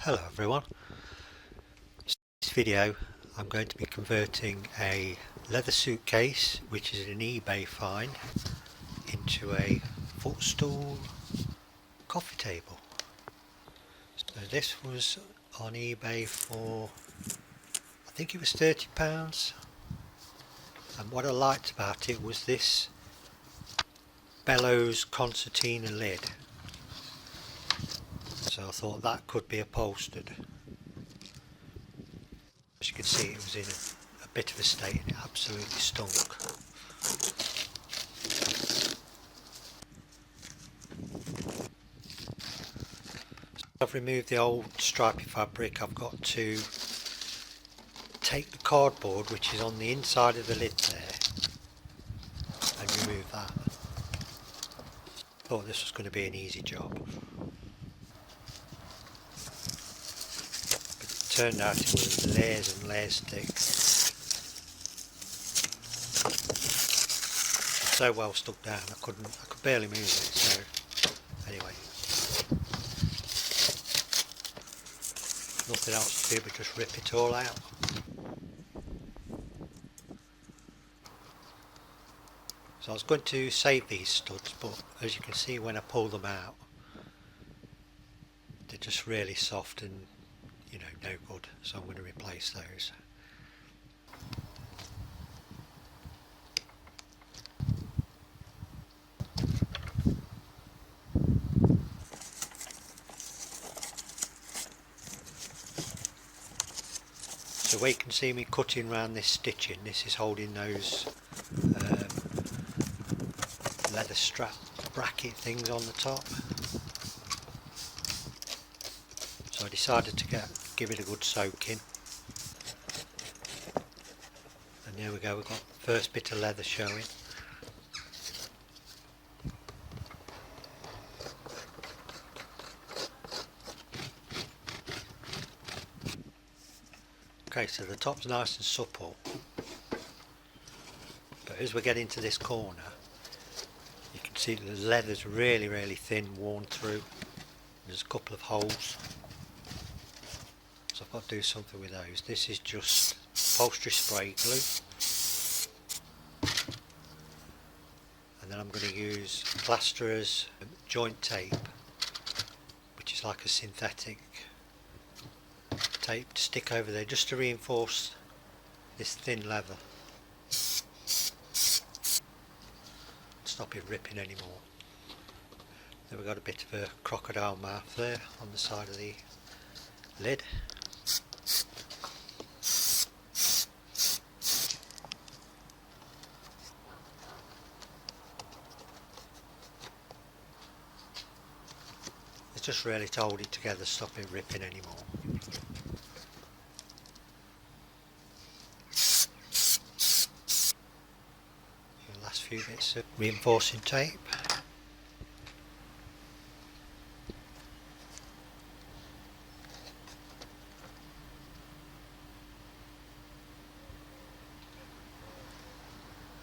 Hello everyone. In this video I'm going to be converting a leather suitcase, which is an eBay find, into a footstool coffee table. So this was on eBay for, I think it was £30, and what I liked about it was this bellows concertina lid. So I thought that could be upholstered. As you can see, it was in a bit of a state and it absolutely stunk. I've removed the old stripy fabric. I've got to take the cardboard which is on the inside of the lid there and remove that. Thought this was going to be an easy job, but it turned out it was layers and layers thick. It's so well stuck down I could barely move it, so anyway, nothing else to do but just rip it all out. So I was going to save these studs, but as you can see when I pull them out, they're just really soft and, you know, no good, so I'm going to replace those. So where you can see me cutting around this stitching, this is holding those leather strap bracket things on the top. So I decided to give it a good soaking. And there we go, we've got the first bit of leather showing. Okay, so the top's nice and supple, but as we get into this corner, you can see that the leather's really thin, worn through. There's a couple of holes, so I've got to do something with those. This is just upholstery spray glue, and then I'm going to use plasterer's joint tape, which is like a synthetic tape, to stick over there just to reinforce this thin leather, stop it ripping anymore. Then we've got a bit of a crocodile mouth there on the side of the lid. It's just really to hold it together, stop it ripping anymore. The last few bits of reinforcing tape.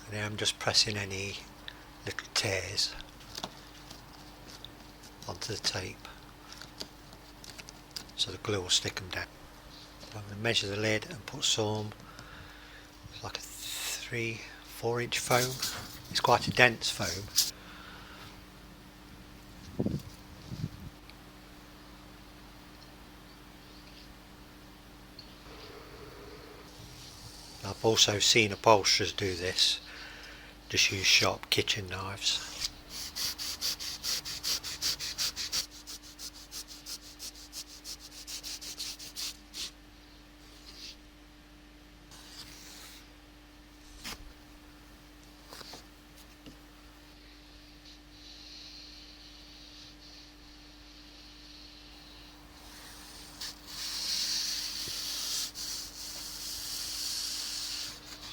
And now I'm just pressing any little tears onto the tape so the glue will stick them down. I'm going to measure the lid and put some, like a 3-4 inch foam. It's quite a dense foam. I've also seen upholsterers do this, just use sharp kitchen knives.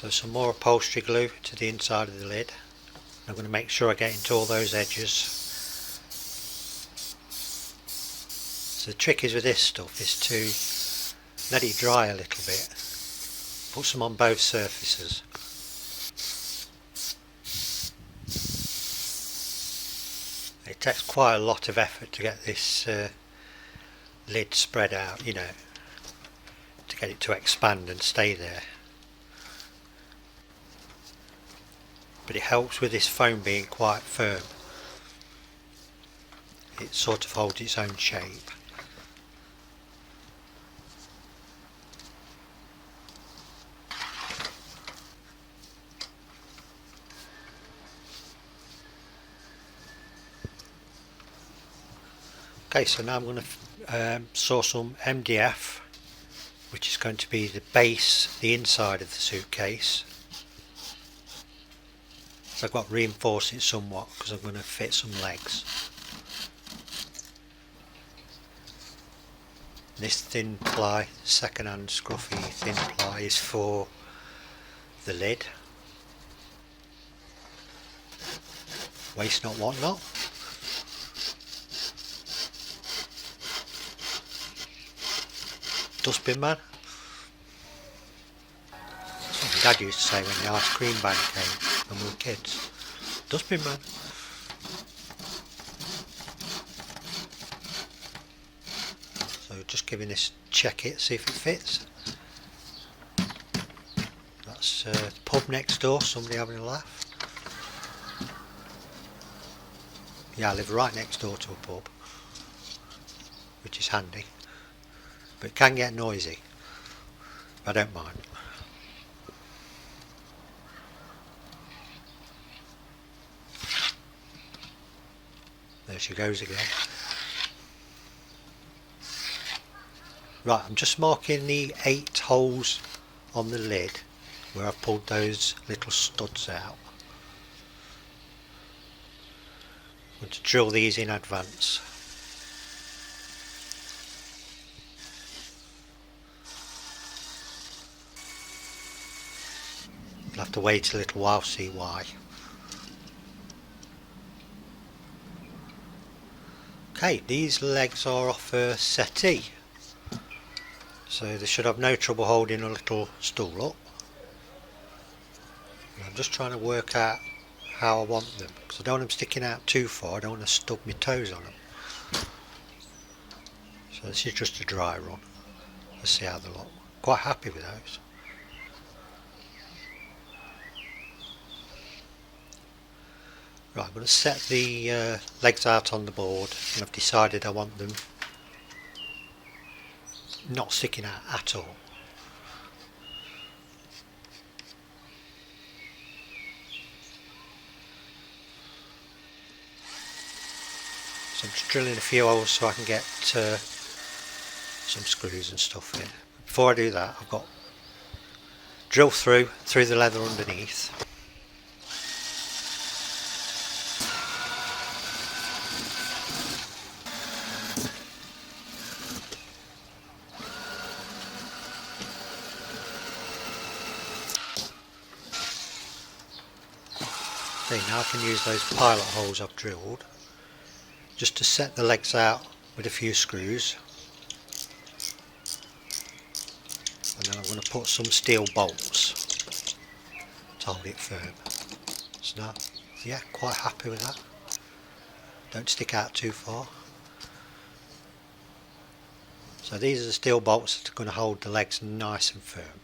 So some more upholstery glue to the inside of the lid. I'm going to make sure I get into all those edges. So the trick is with this stuff is to let it dry a little bit. Put some on both surfaces. It takes quite a lot of effort to get this lid spread out, you know, to get it to expand and stay there. But it helps with this foam being quite firm. It sort of holds its own shape. Okay, so now I'm going to saw some MDF, which is going to be the base, the inside of the suitcase. So I've got to reinforce it somewhat because I'm going to fit some legs. This thin ply, second-hand scruffy thin ply, is for the lid. Waste not, want not. Dustbin man. That's what my dad used to say when the ice cream van came when we were kids. Dustbin man. So just giving this check it, see if it fits. That's the pub next door, somebody having a laugh. Yeah, I live right next door to a pub, which is handy. But it can get noisy. I don't mind. There she goes again. Right, I'm just marking the 8 holes on the lid where I've pulled those little studs out. I'm going to drill these in advance. I'll have to wait a little while, see why. Okay, these legs are off a settee, so they should have no trouble holding a little stool up. And I'm just trying to work out how I want them, because I don't want them sticking out too far. I don't want to stub my toes on them. So this is just a dry run. Let's see how they look. Quite happy with those. Right, I'm going to set the legs out on the board, and I've decided I want them not sticking out at all. So I'm just drilling a few holes so I can get some screws and stuff in. Before I do that, I've got drill through the leather underneath. Okay, now I can use those pilot holes I've drilled just to set the legs out with a few screws, and then I'm going to put some steel bolts to hold it firm. So now, yeah, quite happy with that. Don't stick out too far. So these are the steel bolts that are going to hold the legs nice and firm.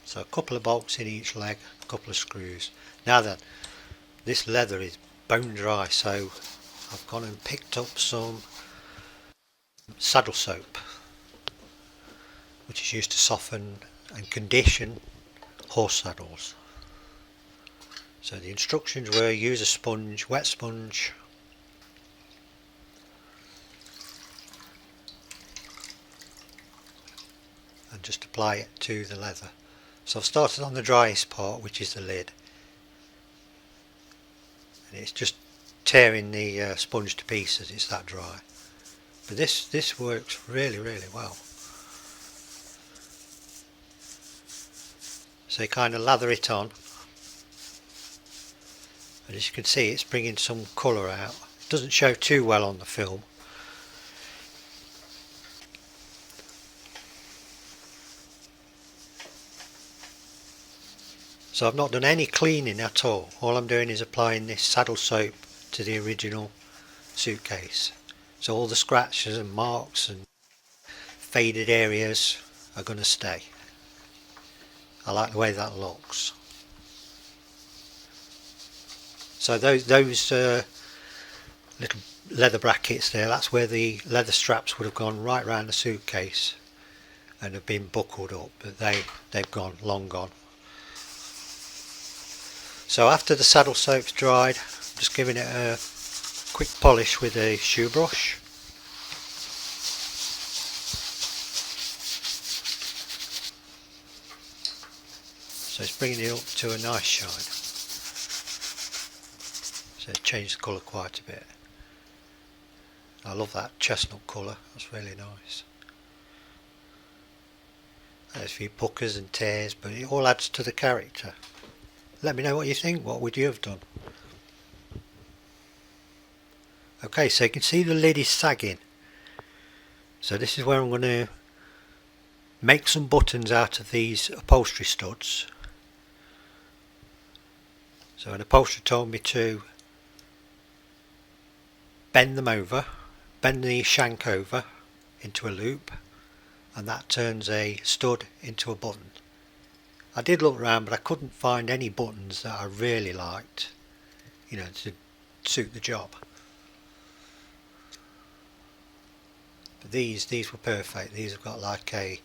So a couple of bolts in each leg, a couple of screws. Now then, this leather is bone dry, so I've gone and picked up some saddle soap, which is used to soften and condition horse saddles. So the instructions were use a sponge, wet sponge, and just apply it to the leather. So I've started on the driest part, which is the lid, and it's just tearing the sponge to pieces, it's that dry. But this works really well. So you kind of lather it on, and as you can see it's bringing some colour out. It doesn't show too well on the film. So I've not done any cleaning at all. All I'm doing is applying this saddle soap to the original suitcase. So all the scratches and marks and faded areas are going to stay. I like the way that looks. So those little leather brackets there, that's where the leather straps would have gone right round the suitcase and have been buckled up, but they've gone, long gone. So after the saddle soap's dried, I'm just giving it a quick polish with a shoe brush. So it's bringing it up to a nice shine. So it's changed the colour quite a bit. I love that chestnut colour, that's really nice. There's a few puckers and tears, but it all adds to the character. Let me know what you think. What would you have done? Okay, so you can see the lid is sagging. So this is where I'm going to make some buttons out of these upholstery studs. So an upholsterer told me to bend them over, bend the shank over into a loop, and that turns a stud into a button. I did look around, but I couldn't find any buttons that I really liked, you know, to suit the job. But these were perfect. These have got like a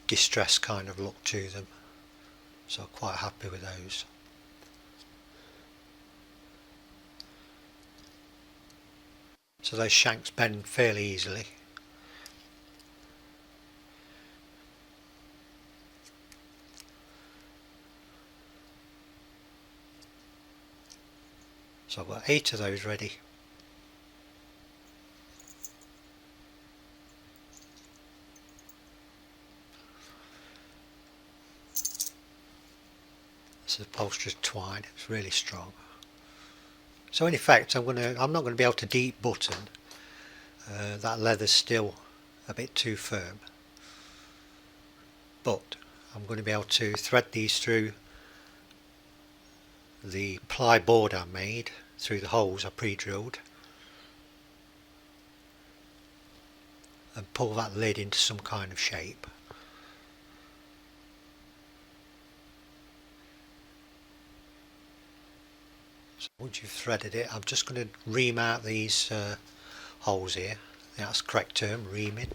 distressed kind of look to them, so I'm quite happy with those. So those shanks bend fairly easily. So I've got 8 of those ready. This is upholstered twine, it's really strong. So in effect I'm not going to be able to deep button. That leather's still a bit too firm. But I'm going to be able to thread these through the ply board I made, through the holes I pre-drilled, and pull that lid into some kind of shape. So once you've threaded it, I'm just going to ream out these holes here. That's the correct term, reaming.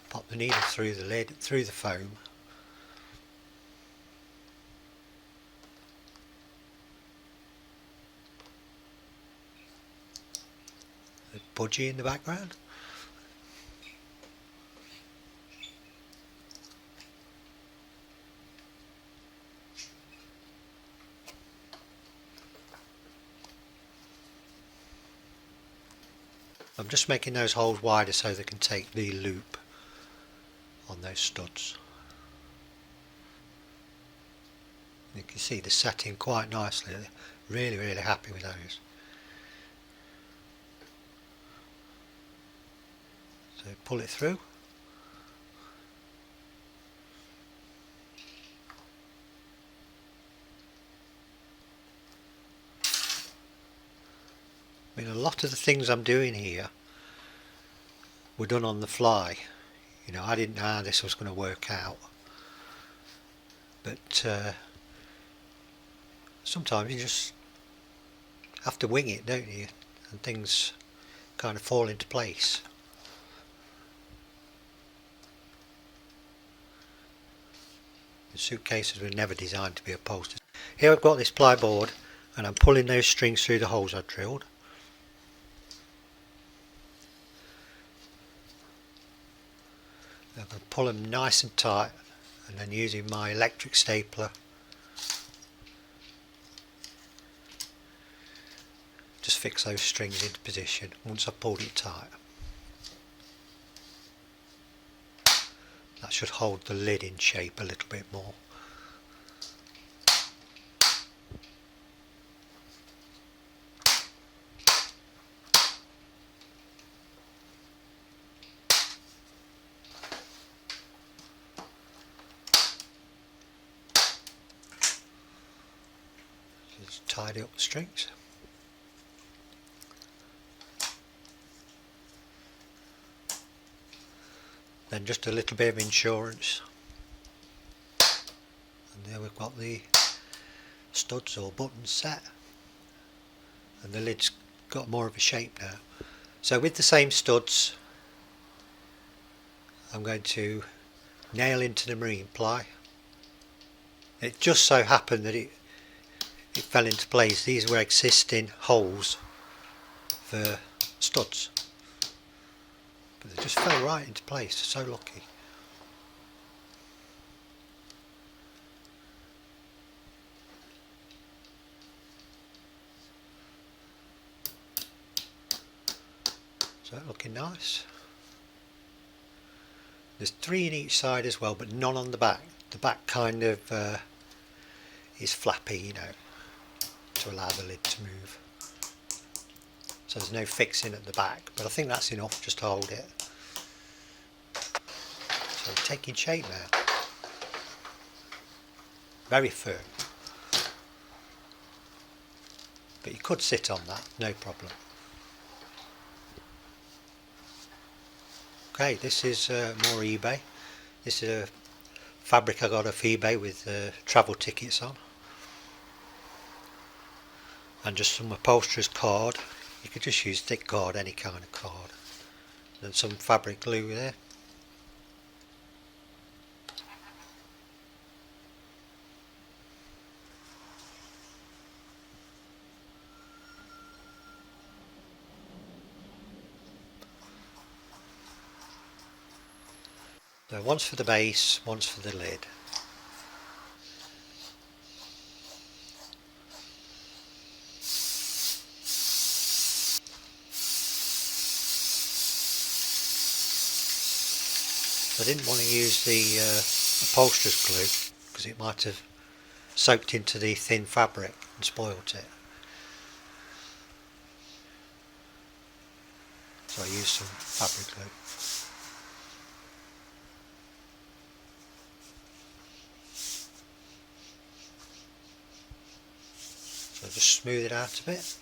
Pop the needle through the lid, through the foam. The budgie in the background. I'm just making those holes wider so they can take the loop on those studs. You can see they're setting quite nicely. Really happy with those. So pull it through. I mean, a lot of the things I'm doing here were done on the fly. You know, I didn't know how this was going to work out. But sometimes you just have to wing it, don't you? And things kind of fall into place. The suitcases were never designed to be upholstered. Here I've got this ply board and I'm pulling those strings through the holes I've drilled. I'm going to pull them nice and tight, and then using my electric stapler just fix those strings into position once I've pulled it tight. That should hold the lid in shape a little bit more. Just tidy up the strings. Then just a little bit of insurance, and there we've got the studs or buttons set, and the lid's got more of a shape now. So with the same studs, I'm going to nail into the marine ply. It just so happened that it fell into place. These were existing holes for studs, but they just fell right into place. So lucky. So looking nice. There's 3 in each side as well, but none on the back. The back kind of is flappy, you know, to allow the lid to move. So there's no fixing at the back, but I think that's enough just to hold it. So taking shape now. Very firm. But you could sit on that, no problem. Okay, this is more eBay. This is a fabric I got off eBay with travel tickets on. And just some upholsterer's card. You could just use thick card, any kind of card. And some fabric glue there. So one's for the base, one's for the lid. I didn't want to use the upholsterer's glue because it might have soaked into the thin fabric and spoilt it. So I used some fabric glue. So just smooth it out a bit.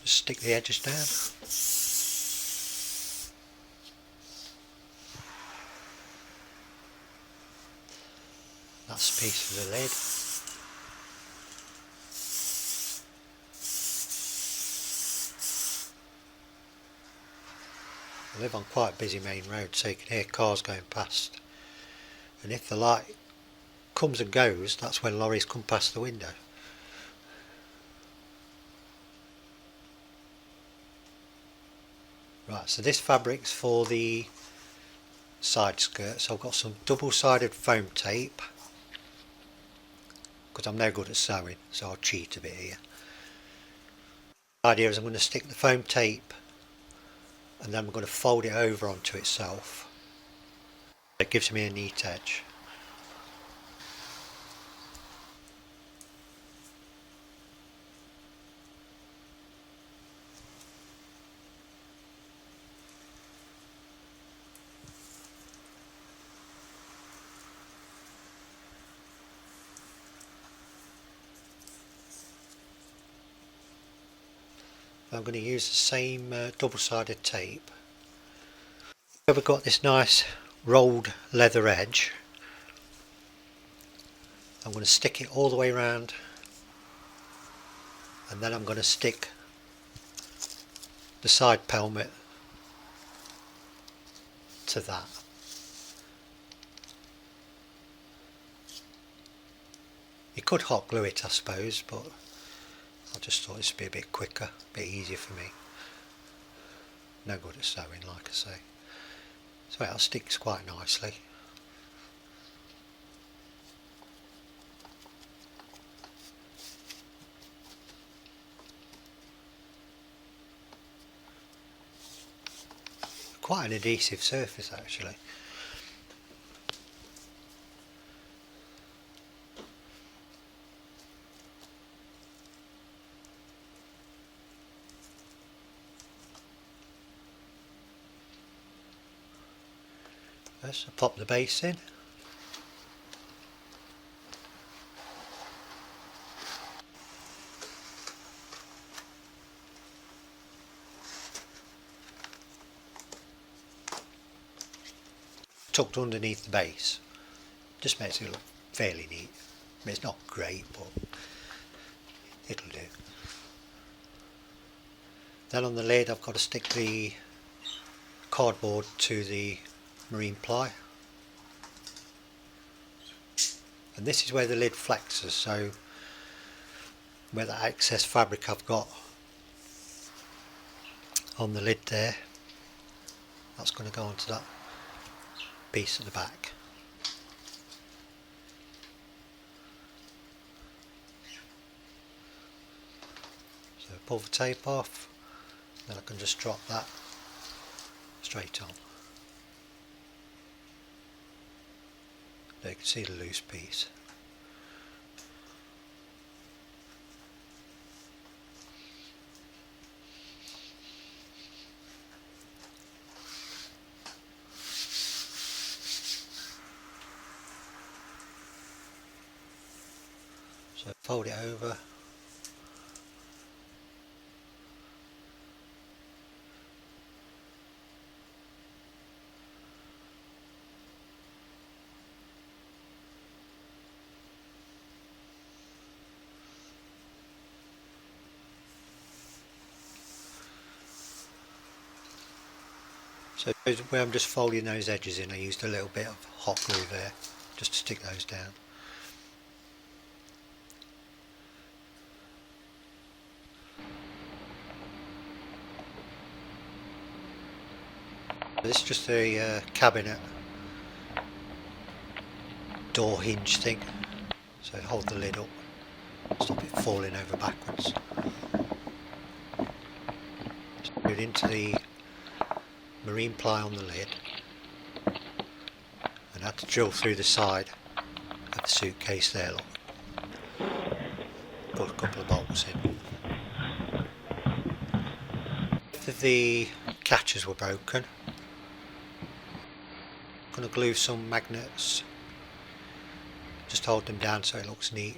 Just stick the edges down. That's a piece for the lid. I live on quite a busy main road, so you can hear cars going past, and if the light comes and goes, that's when lorries come past the window. Right, so this fabric's for the side skirt, so I've got some double-sided foam tape, because I'm no good at sewing, so I'll cheat a bit here. The idea is I'm going to stick the foam tape and then I'm going to fold it over onto itself. It gives me a neat edge. I'm going to use the same double-sided tape. We've got this nice rolled leather edge. I'm going to stick it all the way around, and then I'm going to stick the side pelmet to that. You could hot glue it, I suppose, but I just thought this would be a bit quicker, a bit easier for me. No good at sewing, like I say. So it sticks quite nicely. quite an adhesive surface actually. First I pop the base in. Tucked underneath the base. Just makes it look fairly neat. I mean, it's not great, but it'll do. Then on the lid I've got to stick the cardboard to the marine ply. And this is where the lid flexes, so where that excess fabric I've got on the lid there, that's going to go onto that piece at the back. So pull the tape off, then I can just drop that straight on. There you can see the loose piece. So fold it over. So where I'm just folding those edges in, I used a little bit of hot glue there just to stick those down. This is just a cabinet door hinge thing, so hold the lid up, stop it falling over backwards. Just put it into the marine ply on the lid, and I had to drill through the side of the suitcase there, look. Put a couple of bolts in. If the catches were broken, I'm going to glue some magnets, just hold them down so it looks neat.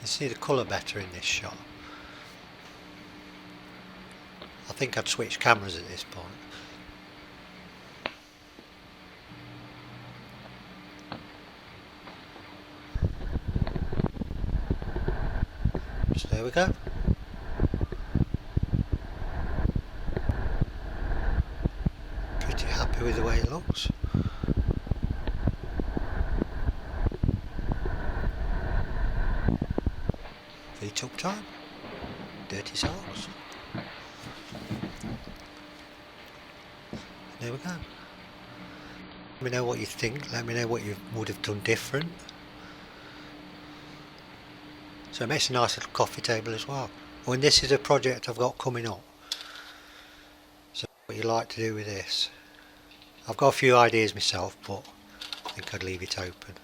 You see the colour better in this shot. I think I'd switch cameras at this point. So there we go. Pretty happy with the way it looks. V-tuck time, dirty socks. There we go. Let me know what you think, let me know what you would have done different. So it makes a nice little coffee table as well. And this is a project I've got coming up. So what you like to do with this. I've got a few ideas myself, but I think I'd leave it open.